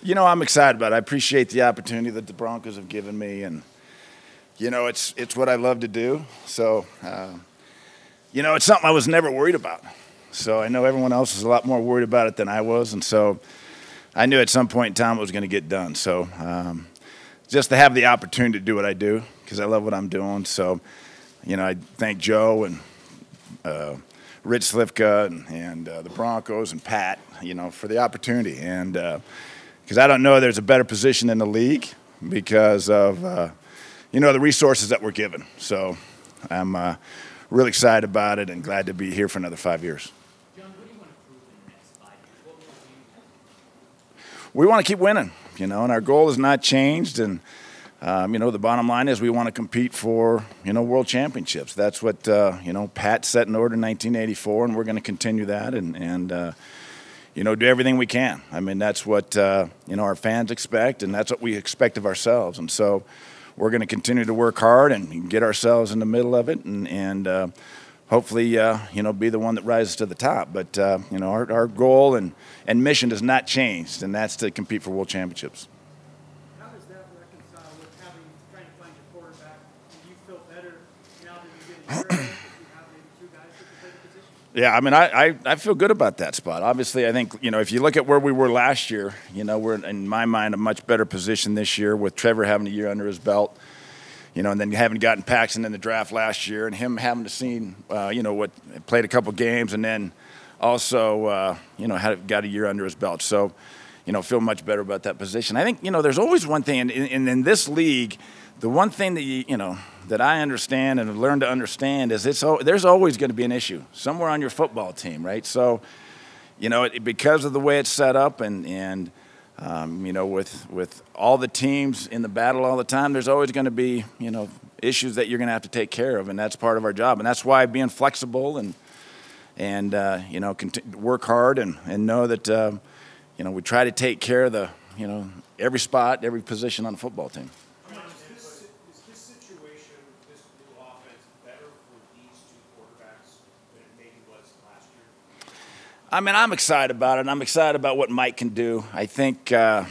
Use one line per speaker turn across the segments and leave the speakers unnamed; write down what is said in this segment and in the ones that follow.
I'm excited about it. I appreciate the opportunity that the Broncos have given me, and it's what I love to do. So, it's something I was never worried about. So I know everyone else is a lot more worried about it than I was, and so I knew at some point in time it was going to get done. So just to have the opportunity to do what I do, because I love what I'm doing. So, I thank Joe and Rich Slifka and the Broncos and Pat, for the opportunity. And because I don't know there's a better position in the league because of, the resources that we're given. So I'm really excited about it and glad to be here for another 5 years.
John, what do you want to prove in the next 5 years? What will you do?
We want to keep winning, and our goal has not changed. And, the bottom line is we want to compete for, world championships. That's what, Pat set in order in 1984, and we're going to continue that and do everything we can. I mean, that's what, our fans expect, and that's what we expect of ourselves. And so we're going to continue to work hard and get ourselves in the middle of it and hopefully, be the one that rises to the top. But, our goal and mission has not changed, and that's to compete for world championships.
How does that reconcile with trying to find your quarterback? Do you feel better now that you're getting better if you have maybe two guys that can play the position?
Yeah, I mean, I feel good about that spot. Obviously, I think, if you look at where we were last year, we're, in my mind, a much better position this year with Trevor having a year under his belt, and then having gotten Paxton in the draft last year and him having to see, played a couple games and then also, got a year under his belt. So, feel much better about that position. I think, there's always one thing, and in this league, the one thing that that I understand and have learned to understand is there's always going to be an issue somewhere on your football team, right? So, because of the way it's set up and with all the teams in the battle all the time, there's always going to be, issues that you're going to have to take care of, and that's part of our job. And that's why being flexible and work hard and know that, we try to take care of every spot, every position on the football team.
Is this situation, this new offense, better for these two quarterbacks than it maybe was last year?
I mean, I'm excited about it. I'm excited about what Mike can do. I think, and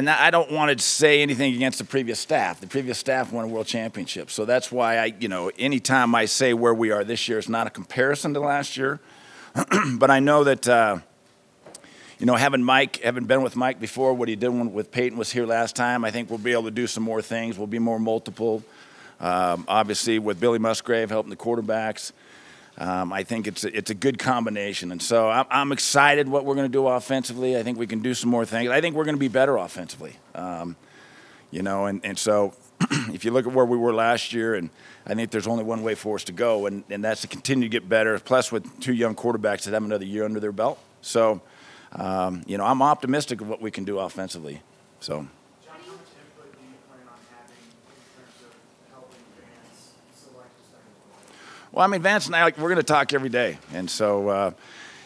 I don't want to say anything against the previous staff. The previous staff won a world championship. So that's why anytime I say where we are this year, it's not a comparison to last year. But I know that, having been with Mike before, what he did with Peyton was here last time, I think we'll be able to do some more things. We'll be more multiple. Obviously, with Billy Musgrave helping the quarterbacks, I think it's a good combination. And so I'm excited what we're going to do offensively. I think we can do some more things. I think we're going to be better offensively. And so if you look at where we were last year, and I think there's only one way for us to go, and that's to continue to get better, plus with two young quarterbacks that have another year under their belt. So, I'm optimistic of what we can do offensively. So.
John, how much input do you plan on having in terms of helping Vance select the second quarterback?
Well, I mean, Vance and I, we're going to talk every day. And so,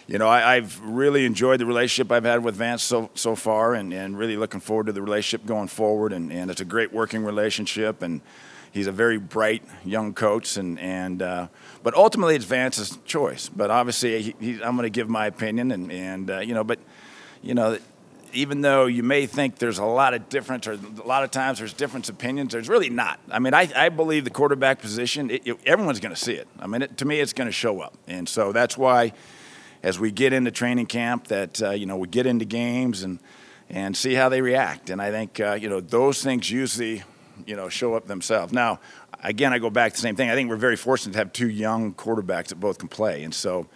I've really enjoyed the relationship I've had with Vance so far and really looking forward to the relationship going forward. And it's a great working relationship. And he's a very bright young coach. But ultimately, it's Vance's choice. But obviously, I'm going to give my opinion. Even though you may think there's a lot of difference or a lot of times there's different opinions, there's really not. I mean, I believe the quarterback position, everyone's going to see it. I mean, to me, it's going to show up. And so that's why as we get into training camp that, we get into games and see how they react. And I think, those things usually, show up themselves. Now, again, I go back to the same thing. I think we're very fortunate to have two young quarterbacks that both can play. And so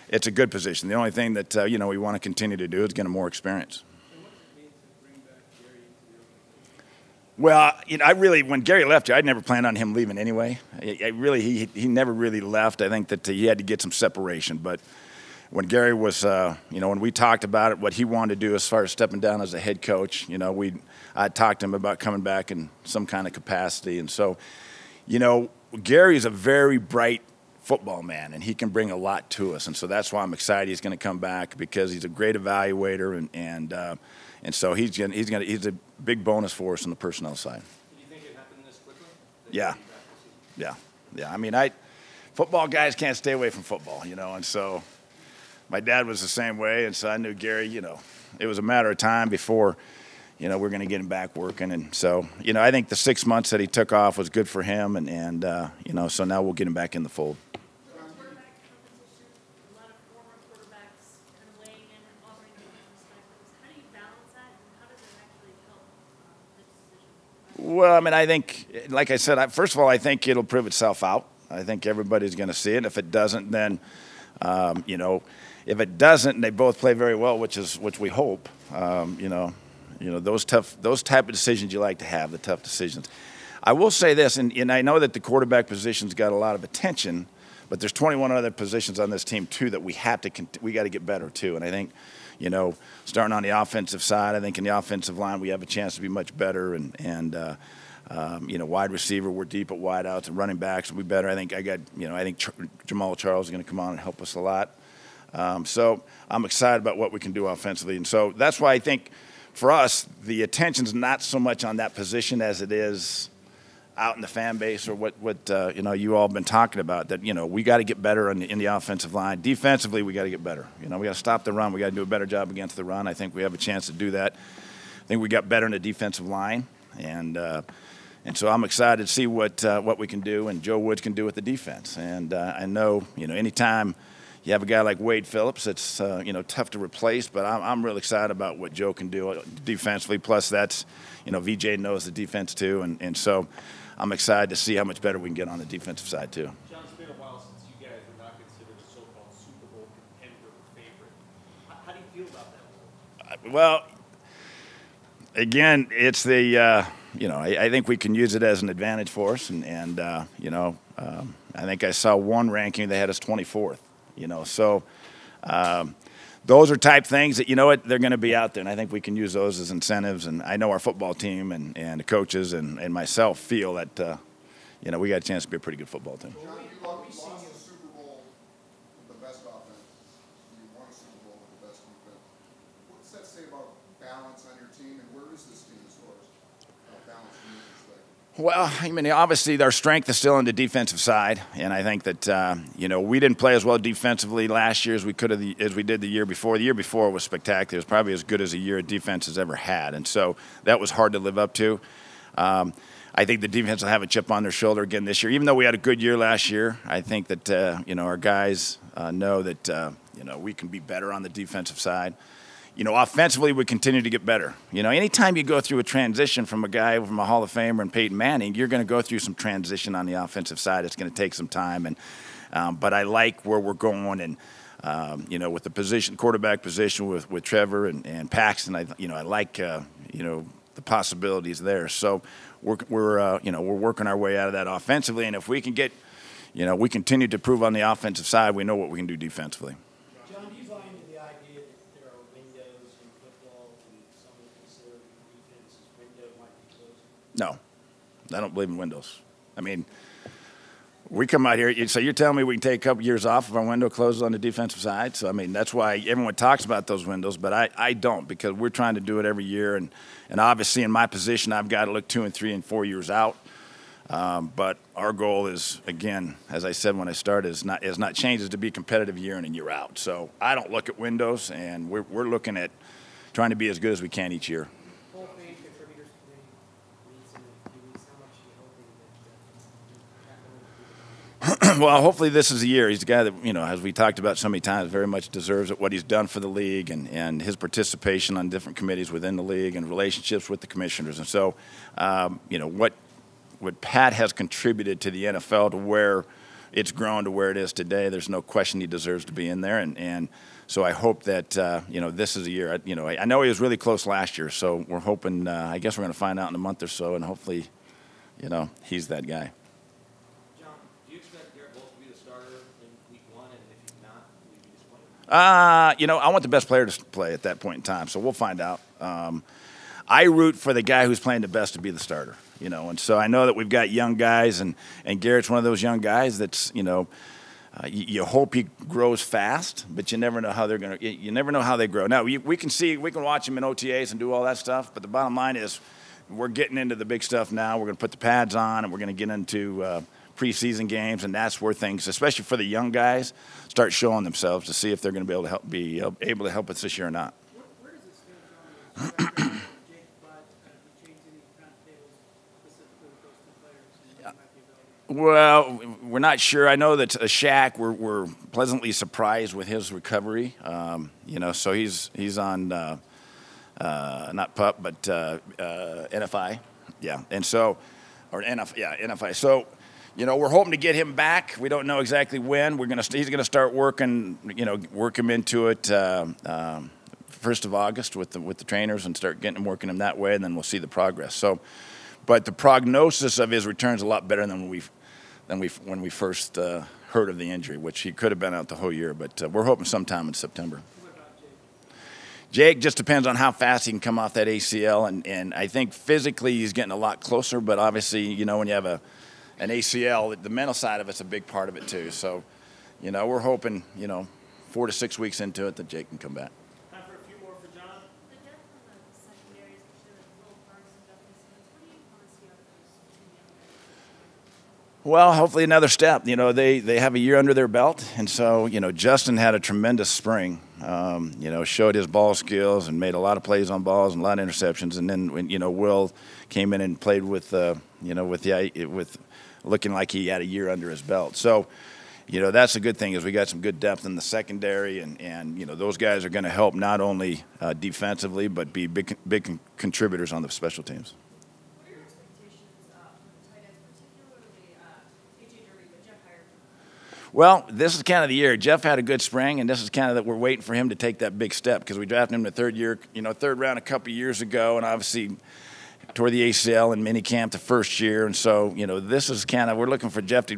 it's a good position. The only thing that, we want to continue to do is get them more experience. Well, when Gary left here, I never planned on him leaving anyway. He never really left. I think that he had to get some separation. But when Gary was, when we talked about it, what he wanted to do as far as stepping down as a head coach, I talked to him about coming back in some kind of capacity. And so, Gary's a very bright football man, and he can bring a lot to us. And so that's why I'm excited he's going to come back because he's a great evaluator, and so he's a big bonus for us on the personnel side.
Do you think it happened this quickly?
Yeah. I mean, football guys can't stay away from football, and so my dad was the same way, and so I knew Gary, it was a matter of time before, we're going to get him back working. And so, I think the 6 months that he took off was good for him. And so now we'll get him back in the fold.
Quarterback competition, a lot of former quarterbacks kind of weighing in and offering different perspectives. How do you balance that, and how does it actually help the decision?
Well, I mean, I think, like I said, first of all, I think it'll prove itself out. I think everybody's going to see it. If it doesn't, then, if it doesn't and they both play very well, which we hope, those type of decisions you like to have, the tough decisions. I will say this, and I know that the quarterback position's got a lot of attention, but there's 21 other positions on this team too that we got to get better too. And I think, starting on the offensive side, I think in the offensive line we have a chance to be much better. And wide receiver, we're deep at wideouts, and running backs will be better. I think Jamal Charles is going to come on and help us a lot. So I'm excited about what we can do offensively, and so that's why I think for us the attention's not so much on that position as it is out in the fan base or what you all have been talking about. That we got to get better in the offensive line. Defensively, we got to get better. We got to stop the run. We got to do a better job against the run. I think we have a chance to do that. I think we got better in the defensive line, and so I'm excited to see what we can do and Joe Woods can do with the defense. And I know anytime you have a guy like Wade Phillips, it's tough to replace, but I'm really excited about what Joe can do defensively. Plus, that's VJ knows the defense too, and so I'm excited to see how much better we can get on the defensive side too.
John, it's been a while since you guys were not considered a so-called Super Bowl contender or favorite. How do you feel about that?
Well, again, it's I think we can use it as an advantage for us, and I think I saw one ranking they had us 24th. So those are type things that they're going to be out there, and I think we can use those as incentives. And I know our football team and the coaches and myself feel that we got a chance to be a pretty good football team.
John, you lost the Super Bowl with the best offense. You won a Super Bowl with the best defense. What does that say about balance on your team, and where is this team as far as balance from your perspective?
Well, I mean, obviously our strength is still on the defensive side, and I think that we didn't play as well defensively last year as we did the year before. The year before was spectacular. It was probably as good as a year a defense has ever had, and so that was hard to live up to. I think the defense will have a chip on their shoulder again this year. Even though we had a good year last year, I think that our guys know that we can be better on the defensive side. Offensively, we continue to get better. Anytime you go through a transition from a Hall of Famer and Peyton Manning, you're going to go through some transition on the offensive side. It's going to take some time, but I like where we're going, and with the quarterback position with Trevor and Paxton, I like the possibilities there. So we're working our way out of that offensively, and if we can get, we continue to prove on the offensive side, we know what we can do defensively.
John, do you buy into the idea that there are windows in football and some would consider defense's window might be closing?
No, I don't believe in windows. I mean, we come out here, so you're telling me we can take a couple years off if our window closes on the defensive side? So, I mean, that's why everyone talks about those windows, but I don't, because we're trying to do it every year. And obviously in my position, I've got to look 2 and 3 and 4 years out. But our goal is, again, as I said when I started, is not changes to be competitive year in and year out. So I don't look at windows, and we're looking at trying to be as good as we can each year.
Hall of Fame contributors today meets in a few weeks. How much are you hoping that happening?
Well, hopefully this is the year. He's the guy that, as we talked about so many times, very much deserves it, what he's done for the league and his participation on different committees within the league and relationships with the commissioners. And so, what Pat has contributed to the NFL to where it's grown to where it is today, there's no question he deserves to be in there. And so I hope that, this is a year. I know he was really close last year, so we're hoping, I guess we're going to find out in a month or so, and hopefully, he's that guy.
John, do you expect Garrett Bolton to be the starter in week 1, and if he's not, will you be disappointed?
I want the best player to play at that point in time, so we'll find out. I root for the guy who's playing the best to be the starter, and so I know that we've got young guys, and Garrett's one of those young guys that's, you hope he grows fast, but you never know how you never know how they grow. Now, we can watch him in OTAs and do all that stuff, but the bottom line is we're getting into the big stuff now. We're going to put the pads on, and we're going to get into preseason games, and that's where things, especially for the young guys, start showing themselves to see if they're going to be able to help us this year or not.
Where does it stand Jake Butt, if you change any timetables specifically with those two players, and when they might be available?
Well, we're not sure. I know that Shaq, we're pleasantly surprised with his recovery. You know, so he's on not PUP, but NFI. Yeah, and so, or NFI. So, you know, we're hoping to get him back. We don't know exactly when. He's gonna start working. You know, work him into it 1st of August with the trainers and start getting him working him that way, and then we'll see the progress. So, but the prognosis of his return is a lot better than when we first heard of the injury, which he could have been out the whole year. But we're hoping sometime in September.
What about Jake?
Jake just depends on how fast he can come off that ACL, and I think physically he's getting a lot closer. But obviously, you know, when you have an ACL, the mental side of it's a big part of it too. So, you know, we're hoping, you know, 4 to 6 weeks into it that Jake can come back.
Time for a few more for John.
The depth on the secondary, especially like Will Parks and Justin Simmons, what do you want to see out of those two young guys?
Well, hopefully another step. You know, they have a year under their belt, and so, you know, Justin had a tremendous spring. You know, showed his ball skills and made a lot of plays on balls and a lot of interceptions. And then when, you know, Will came in and played with you know, with looking like he had a year under his belt. So, you know, that's a good thing is we got some good depth in the secondary, and you know, those guys are going to help not only defensively but be big contributors on the special teams.
What are your expectations from the tight ends, particularly AJ Derby, but Jeff Hire?
Well, this is kind of the year. Jeff had a good spring, and this is kind of that we're waiting for him to take that big step because we drafted him in the third round a couple years ago, and obviously tore the ACL in minicamp the first year. And so, you know, this is kind of, we're looking for Jeff to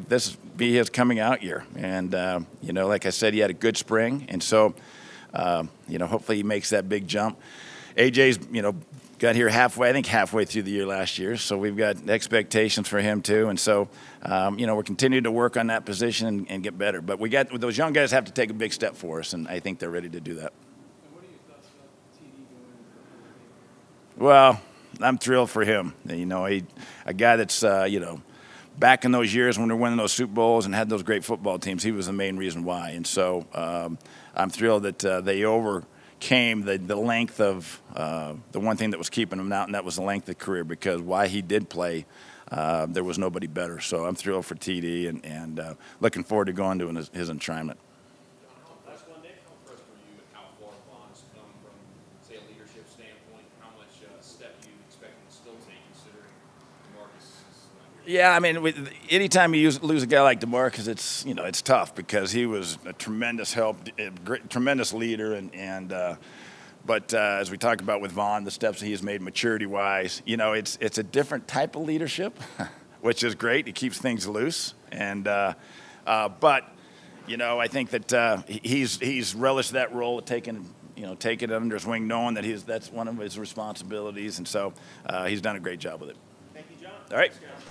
be his coming out year. And, you know, like I said, he had a good spring. And so, you know, hopefully he makes that big jump. AJ's, you know, got here halfway through the year last year. So we've got expectations for him too. And so, you know, we're continuing to work on that position and get better. But those young guys have to take a big step for us. And I think they're ready to do that.
And what are your thoughts about TD going?
Well, I'm thrilled for him. You know, a guy that's, you know, back in those years when we were winning those Super Bowls and had those great football teams, he was the main reason why. And so I'm thrilled that they overcame the length of the one thing that was keeping him out, and that was the length of career, because while he did play, there was nobody better. So I'm thrilled for TD and looking forward to going to his enshrinement.
Last one, Nick, how impressed were you with how far Vaughn's come from, say, a leadership standpoint? How much step do you expect him to still take, considering Marcus is not here?
Yeah, I mean, anytime you lose a guy like DeMarcus, it's, you know, it's tough because he was a tremendous help, tremendous leader, but as we talked about with Vaughn, the steps that he has made maturity-wise, you know, it's a different type of leadership, which is great. It keeps things loose, but you know, I think that he's relished that role of taking it under his wing, knowing that that's one of his responsibilities, and so he's done a great job with it.
Thank you, John.
All right.
Thanks, guys.